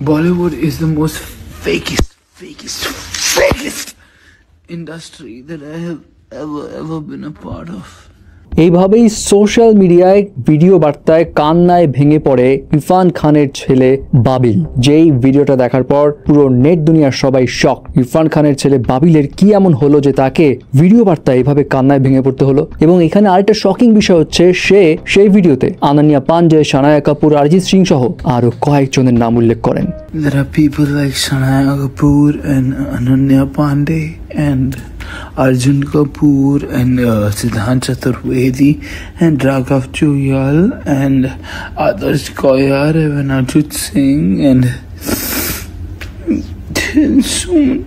Bollywood is the most fakest industry that I have ever been a part of. এইভাবেই social মিডিয়ায় video বার্তায় কান্নায় ভেঙে পড়ে ইরফান খানের ছেলে বাবিল। যেই ভিডিওটা দেখার পর পুরো নেট দুনিয়ার সবাই শক। ইরফান খানের ছেলে বাবিলের কি এমন হলো যে তাকে ভিডিও বার্তায় এভাবে কান্নায় ভেঙে পড়তে হলো। এবং এখানে আরেকটা শকিং বিষয় হচ্ছে সেই ভিডিওতে আনান্যা পান্ডে, সানায়া কাপুর, অরিজিৎ সিং সহ আরো কয়েকজনের নাম উল্লেখ করেন। There are people like Sanaya Kapoor and Ananya Pandey and Arjun Kapoor and Siddhant Chaturvedi and Raghav Juhyal and Adarsh Koyar and Arjit Singh and so many.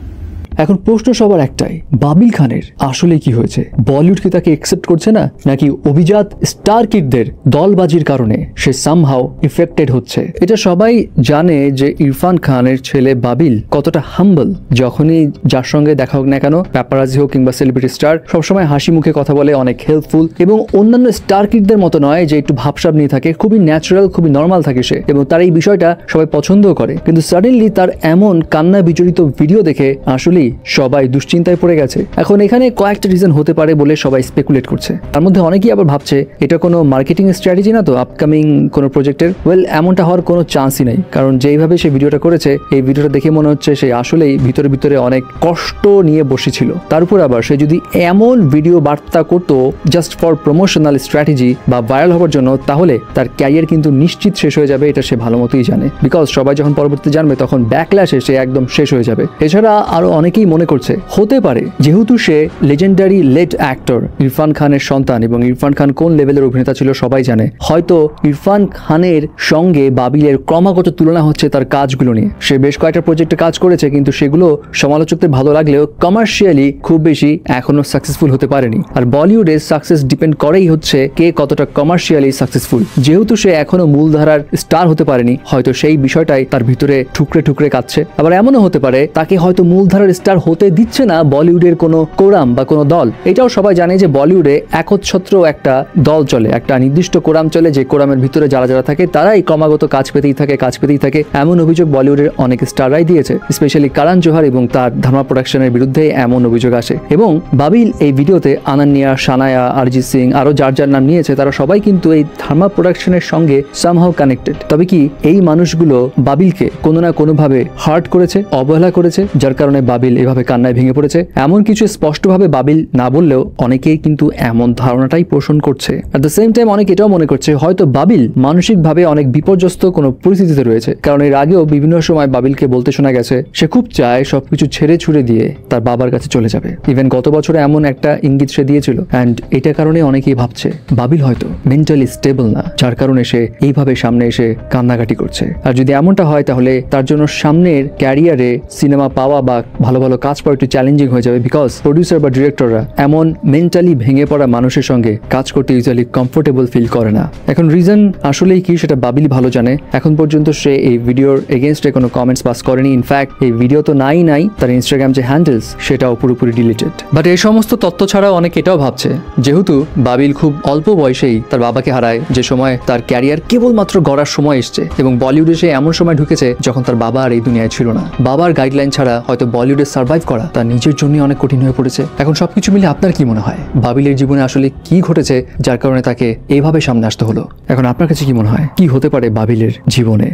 এখন প্রশ্ন সবার একটাই, বাবিল খানের আসলে কি হয়েছে? বলিউড কি তাকে একসেপ্ট করছে না, নাকি অভিজাত স্টার কিডদের দলবাজির কারণে সে সামহাও ইফেক্টেড হচ্ছে? এটা সবাই জানে যে ইরফান খানের ছেলে বাবিল কতটা হাম্বল। যখনই যার সঙ্গে দেখা হোক না কেন, প্যাপারাজি হোক কিংবা সেলিব্রিটি স্টার, সবসময় হাসি মুখে কথা বলে, অনেক হেল্পফুল এবং অন্যান্য স্টার কিডদের মতো নয় যে একটু ভাবসাব নিয়ে থাকে, খুবই ন্যাচারাল, খুবই নর্মাল থাকে সে, এবং তার এই বিষয়টা সবাই পছন্দও করে। কিন্তু সাডেনলি তার এমন কান্না বিজড়িত ভিডিও দেখে আসলেই সবাই দুশ্চিন্তায় পড়ে গেছে। এখন এখানে কয়েকটা রিজন হতে পারে বলে সবাই স্পেকুলেট করছে। তার মধ্যে অনেকেই আবার ভাবছে এটা কোনো মার্কেটিং স্ট্র্যাটেজি না তো আপকামিং কোনো প্রজেক্টের। ওয়েল, এমনটা হওয়ার কোনো চান্সই নেই, কারণ যেইভাবে সে ভিডিওটা করেছে, এই ভিডিওটা দেখে মনে হচ্ছে সে আসলেই ভিতরে অনেক কষ্ট নিয়ে বসেছিল। তার উপর আবার সে যদি এমন ভিডিও বার্তা করতো জাস্ট ফর প্রমোশনাল স্ট্র্যাটেজি বা ভাইরাল হওয়ার জন্য, তাহলে তার ক্যারিয়ার কিন্তু নিশ্চিত শেষ হয়ে যাবে। এটা সে ভালো মতোই জানে, বিকজ সবাই যখন পরবর্তীতে জানবে তখন ব্যাকল্যাশে সে একদম শেষ হয়ে যাবে। এছাড়া আরো অনেকেই মনে করছে হতে পারে যেহেতু সে লেজেন্ডারি লেড অ্যাক্টর ইরফান খানের সন্তান এবং ইরফান খান কোন লেভেলের অভিনেতা ছিল সবাই জানে, হয়তো ইরফান খানের সঙ্গে বাবিলের ক্রমাগত তুলনা হচ্ছে তার কাজগুলো নিয়ে। সে বেশ কয়েকটা প্রজেক্টে কাজ করেছে, কিন্তু সেগুলো সমালোচকদের ভালো লাগলেও কমার্শিয়ালি খুব বেশি এখনো সাকসেসফুল হতে পারেনি। আর বলিউডের সাকসেস ডিপেন্ড করেই হচ্ছে কে কতটা কমার্শিয়ালি সাকসেসফুল। যেহেতু সে এখনো মূলধারার স্টার হতে পারেনি, হয়তো সেই বিষয়টাই তার ভিতরে ঠুকরে কাঁদছে। আবার এমনও হতে পারে তাকে হয়তো মূলধারার স্টার হতে দিচ্ছে না বলিউডের কোনো কোরাম বা কোনো দল। এটাও সবাই জানে যে বলিউডে একচ্ছত্র একটা দল চলে, একটা নির্দিষ্ট কোরাম চলে, যে কোরামের ভিতরে যারা থাকে তারাই ক্রমাগত কাজ পেতেই থাকে। এমন অভিযোগ বলিউডের অনেক স্টাররাই দিয়েছে, স্পেশালি কারণ জোহর এবং তার ধামা প্রোডাকশনের বিরুদ্ধে এমন অভিযোগ আসে। এবং বাবিল এই ভিডিওতে আনান্যা, সানায়া, অরিজিৎ সিং আরো যার নাম নিয়েছে, তারা সবাই কিন্তু এই ধামা প্রোডাকশনের সঙ্গে সামহাও কানেক্টেড। তবে কি এই মানুষগুলো বাবিলকে কোনো না কোনোভাবে হার্ট করেছে, অবহেলা করেছে, যার কারণে বাবিল এভাবে কান্নায় ভেঙে পড়েছে? এমন কিছু স্পষ্টভাবে বাবিল না বললেও অনেকেই কিন্তু এমন ধারণাটাই পোষণ করছে। অ্যাট দ্য সেম টাইম অনেক এটাও মনে করছে হয়তো বাবিল মানসিকভাবে অনেক বিপর্যস্ত কোনো পরিস্থিতিতে রয়েছে, কারণ এর আগেও বিভিন্ন সময় বাবিলকে বলতে শোনা গেছে সে খুব চায় সবকিছু ছেড়ে ছুড়ে দিয়ে তার বাবার কাছে চলে যাবে। ইভেন গত বছরে এমন একটা ইঙ্গিত সে দিয়েছিল। অ্যান্ড এটার কারণে অনেকেই ভাবছে বাবিল হয়তো মেন্টালি স্টেবল না, যার কারণে সে এইভাবে সামনে এসে কান্নাকাটি করছে। আর যদি এমনটা হয় তাহলে তার জন্য সামনের ক্যারিয়ারে সিনেমা পাওয়া বা ভালো কাজ পাওয়া একটু চ্যালেঞ্জিং হয়ে যাবে, বিকজ প্রডিউসার বা ডিরেক্টররা এমন মেন্টালি ভেঙে পড়া মানুষের সঙ্গে কাজ করতে ইউজুয়ালি কমফোর্টেবল ফিল করে না। এখন রিজন আসলেই কি সেটা বাবিল ভালো জানে। এখন পর্যন্ত সে এই ভিডিওর এগেইনস্টে কোনো কমেন্টস পাস করেনি। ইনফ্যাক্ট এই ভিডিও তো নাই, তার ইনস্টাগ্রাম যে হ্যান্ডেলস সেটাও পুরোপুরি ডিলিটেড। বাট এই সমস্ত তথ্য ছাড়াও অনেক এটাও ভাবছে যেহেতু বাবিল খুব অল্প বয়সেই তার বাবাকে হারায়, যে সময় তার ক্যারিয়ার কেবলমাত্র গড়ার সময় এসছে, এবং বলিউডে সে এমন সময় ঢুকেছে যখন তার বাবা আর এই দুনিয়ায় ছিল না। বাবার গাইডলাইন ছাড়া হয়তো বলিউডে সার্ভাইভ করা তার নিজের জন্য অনেক কঠিন হয়ে পড়েছে। এখন সবকিছু মিলে আপনার কি মনে হয় বাবিলের জীবনে আসলে কি ঘটেছে যার কারণে তাকে এইভাবে সামনে আসতে হলো? এখন আপনার কাছে কি মনে হয় কি হতে পারে বাবিলের জীবনে?